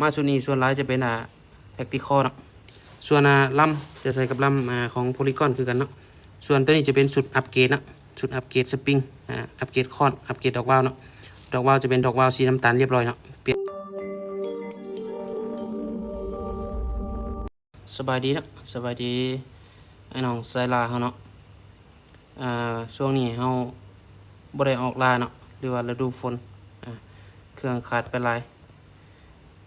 มาส่วนนี้ส่วนหลายจะเป็นแท็กติคอเนาะส่วนลำจะใส่กับลำของโพลีกอนคือกันเนาะส่วนตัวนี้จะเป็นชุดอัปเกรดนะชุดอัปเกรดสปริงอัปเกรดคอนอัปเกรดดอกวาล์วเนาะดอกวาล์วจะเป็นดอกวาล์วสีน้ำตาลเรียบร้อยเนาะเปลี่ยนสบายดีเนาะสบายดีไอ้น้องไซลาเขาเนาะช่วงนี้เขาบ่ได้ออกลาเนาะหรือว่าฤดูฝนเครื่องขาดไปหลาย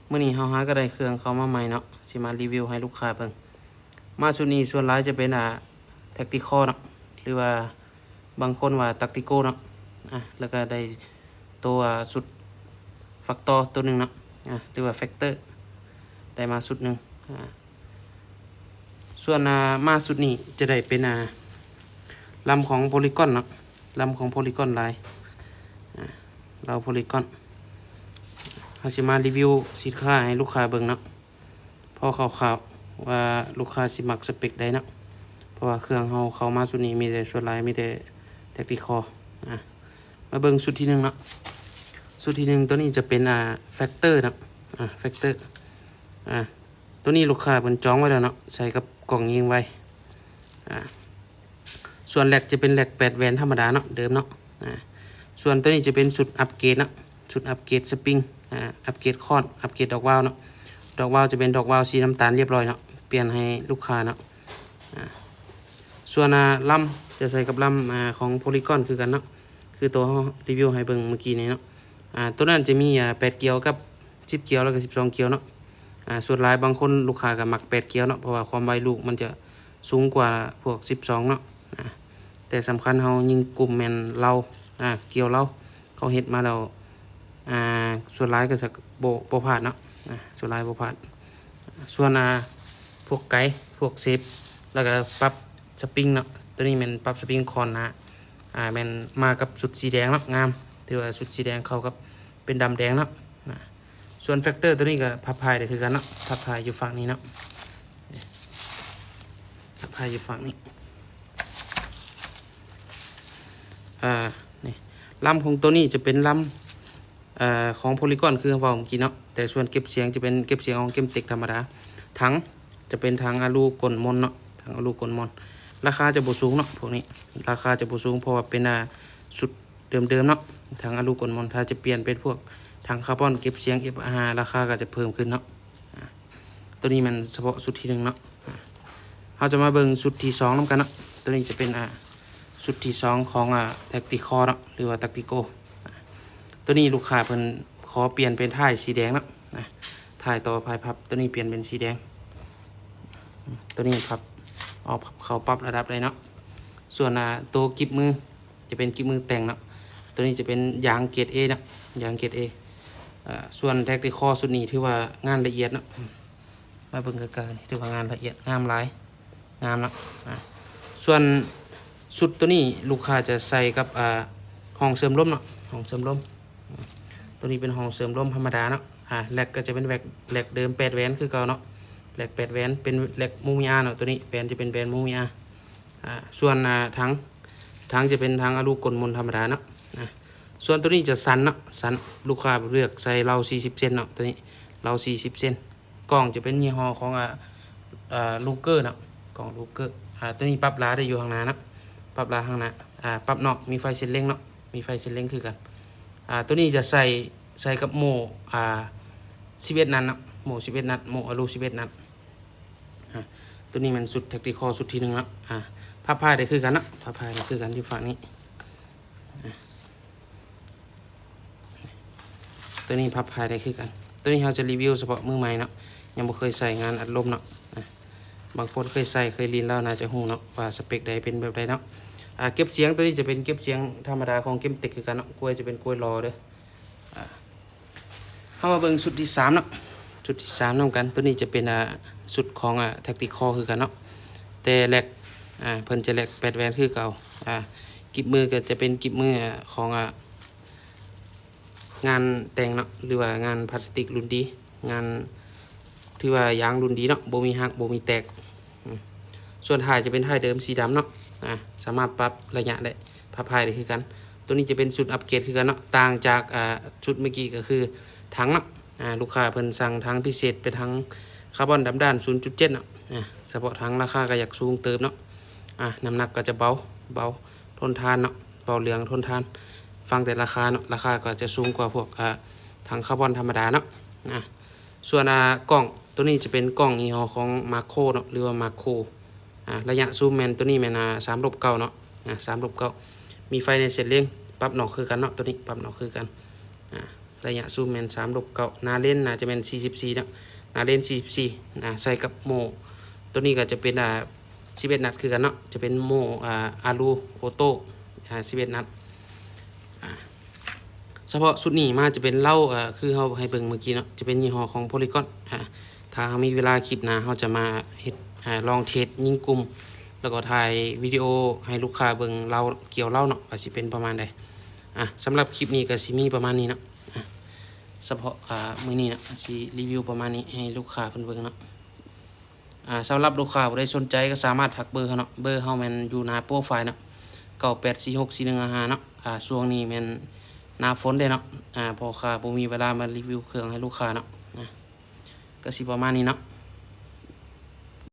เมื่อนี้เขาหาก็ได้เครื่องเข้ามาใหม่เนาะสิมารีวิวให้ลูกค้าเบิ่งมาส่วนนี้ส่วนหลายจะเป็นแท็กติคอเนาะหรือว่าบางคนว่าตักติโกเนาะแล้วก็ได้ตัวสุดฟักตอร์ตัวหนึ่งเนาะหรือว่าแฟกเตอร์ได้มาสุดหนึ่งส่วนมาสุดนี้จะได้เป็นลำของโพลีกอนเนาะลำของโพลีกอนลายเราโพลีกอนเขาสิมารีวิวสินค้าให้ลูกค้าเบิ่งเนาะพอข่าวๆว่าลูกค้าสิมักสเปคใดเนาะเพราะว่าเครื่องเขามาสุดนี้มีแต่ส่วนลายมีแต่แท็กติคอมาเบิ่งสุดที่หนึ่งเนาะสุดที่หนึ่งตัวนี้จะเป็นแฟกเตอร์เนาะแฟกเตอร์ตัวนี้ลูกค้าเพิ่นจองไว้แล้วเนาะใส่กับกล่องยิงไว้ส่วนแหลกจะเป็นแหลก8แหวนธรรมดาเนาะเดิมเนาะส่วนตัวนี้จะเป็นชุดอัปเกรดเนาะชุดอัปเกรดสปริงอัปเกรดคอนอัปเกรดดอกวาล์วเนาะดอกวาล์วจะเป็นดอกวาล์วสีน้ำตาลเรียบร้อยเนาะเปลี่ยนให้ลูกค้าเนาะส่วนลำจะใส่กับลำของโพลีกอนคือกันเนาะคือตัวรีวิวให้เบิ่งเมื่อกี้นี้เนาะตัวนั้นจะมี8เกียวกับ10เกียวแล้วก็12เกียวเนาะส่วนหลายบางคนลูกค้าก็มัก8เกียวเนาะเพราะว่าความไวลูกมันจะสูงกว่าพวก12เนาะแต่สำคัญเรายิงกลุ่มแมนเราเกี่ยวเราเขาเฮ็ดมาแล้วส่วนหลายก็จะบ่พลาดเนาะส่วนหลายบ่พลาดส่วนพวกไกด์พวกเซฟแล้วก็ปรับสปริงเนาะตัวนี้มันปรับสปริงคอนแมันมากับสุดสีแดงเนาะงามถือว่าสุดสีแดงเข้ากับเป็นดำแดงเนาะส่วนแฟกเตอร์ตัวนี้ก็พับพายได้คือกันเนาะพับพายอยู่ฝั่งนี้เนาะพับพายอยู่ฝั่งนี้นี่ลำของตัวนี้จะเป็นลำของโพลีกอนคือว่าผมกินเนาะแต่ส่วนเก็บเสียงจะเป็นเก็บเสียงของเกมเต็กธรรมดาถังจะเป็นถังอลูกลมนเนาะถังอลูกลมนราคาจะบ่สูงเนาะพวกนี้ราคาจะบ่สูงเพราะว่าเป็นสุดเดิมๆเนาะถังอลูกลมนถ้าจะเปลี่ยนเป็นพวกถังคาร์บอนเก็บเสียงเก็บอาหารราคาก็จะเพิ่มขึ้นเนาะตัวนี้มันเฉพาะสุดที่1เนาะเราจะมาเบิ่งสุดที่2นำกันเนาะตัวนี้จะเป็นสุดที่2ของแท็กติคอเนาะหรือว่าแท็กติโกตัวนี้ลูกค้าเพิ่นขอเปลี่ยนเป็นท้ายสีแดงเนาะท้ายต่อพายพับตัวนี้เปลี่ยนเป็นสีแดงตัวนี้พับออกเขาปรับระดับเลยเนาะส่วนตัวกิบมือจะเป็นกิบมือแต่งเนาะตัวนี้จะเป็นยางเกรด A นะยางเกรด A ส่วนแท็กติคอสุดนี้ถือว่างานละเอียดเนาะมาเบิ่งกันๆถือว่างานละเอียดงามหลายงามเนาะส่วนสุดตัวนี้ลูกค้าจะใส่กับห้องเสริมลมเนาะห้องเสริมลมตัวนี้เป็นห้องเสริมลมธรรมดาเนาะแหลกก็จะเป็นแหลกเดิม8แหวนคือเก่าเนาะแหลก8แหวนเป็นแหลกมูมิอาเนาะตัวนี้แหวนจะเป็นแหวนมูมิอาส่วนทั้งจะเป็นทั้งอลูกลมนธรรมดาเนาะส่วนตัวนี้จะสันเนาะสันลูกค้าเลือกใส่เรา40เซนเนาะตัวนี้เรา40เซนกล่องจะเป็นยี่ห้อของลูเกอร์เนาะกล่องลูเกอร์ตัวนี้ปรับลาได้อยู่ข้างหน้านะปรับลาข้างหน้าปรับนอกมีไฟเส้นเล็งเนาะมีไฟเส้นเล็งคือกันตัวนี้จะใส่กับโม่11นัดเนาะโม่11นัดโม่อลู11นัดตัวนี้มันสุดแท็กติคอสุดที่1แล้วพับพายได้คือกันเนาะพับพายได้คือกันที่ฝั่งนี้ตัวนี้พับพายได้คือกันตัวนี้เราจะรีวิวเฉพาะมือใหม่เนาะยังไม่เคยใส่งานอัดลมเนาะบางคนเคยใส่เคยลีนแล้วน่าจะหูเนาะว่าสเปคใดเป็นแบบใดเนาะเก็บเสียงตัวนี้จะเป็นเก็บเสียงธรรมดาของเกมเต็กคือกันเนาะกล้วยจะเป็นกล้วยรอเด้อเข้ามาเบิ่งสุดที่3เนาะสุดที่3นำกันตัวนี้จะเป็นสุดของแท็กติคอคือกันเนาะแต่แหลกเพิ่นจะแหลก8แหวนคือเก่ากิบมือก็จะเป็นกิบมือของงานแต่งเนาะหรือว่างานพลาสติกรุ่นดีงานที่ว่ายางรุ่นดีเนาะบ่มีหักบ่มีแตกส่วนท้ายจะเป็นท้ายเดิมสีดำเนาะสามารถปรับระยะได้พับพายได้คือกันตัวนี้จะเป็นชุดอัปเกรดคือกันเนาะต่างจากชุดเมื่อกี้ก็คือถังเนาะ ลูกค้าเพิ่นสั่งทั้งพิเศษไปทั้งคาร์บอนดำด้าน 0.7 เนาะเฉพาะทั้งราคาก็อยากสูงเติบเนาะน้ำหนักก็จะเบาทนทานเนาะเบาเหลืองทนทานฟังแต่ราคาเนาะราคาก็จะสูงกว่าพวกทั้งคาร์บอนธรรมดาเนาะส่วนกล้องตัวนี้จะเป็นกล้องยี่ห้อของมาโคเนาะหรือว่ามาโคระยะซูมแมนตัวนี้แมน3:9เนาะ3:9มีไฟในเส้นเลี้ยงปรับหนอกคือกันเนาะตัวนี้ปรับหนอกคือกันระยะซูมแมน3:9หน้าเลนจะเป็น44เนาะหน้าเลน44ใส่กับโมตัวนี้ก็จะเป็น11 นัดคือกันเนาะจะเป็นโมอารูโอโต้11 นัดเฉพาะสุดนี้มาจะเป็นเหล้าคือเขาให้เบิ่งเมื่อกี้เนาะจะเป็นยี่ห้อของโพลีกอนถ้ามีเวลาคลิปหน้าเขาจะมาเฮ็ดลองเทสยิงกลุ่มแล้วก็ถ่ายวิดีโอให้ลูกค้าเบิ่งเหล้าเกี่ยวเหล้าเนาะว่าสิเป็นประมาณใดสำหรับคลิปนี้ก็สิมีประมาณนี้เนาะเฉพาะมื้อนี้เนาะสิรีวิวประมาณนี้ให้ลูกค้าเพิ่นเบิ่งเนาะสำหรับลูกค้าผู้ใดสนใจก็สามารถทักเบอร์เขาเนาะเบอร์เฮาแม่นอยู่หน้าโปรไฟล์เนาะ98464155เนาะช่วงนี้แม่นหน้าฝนเด้เนาะพอค่ะบ่มีเวลามารีวิวเครื่องให้ลูกค้าเนาะก็สิประมาณนี้เนาะ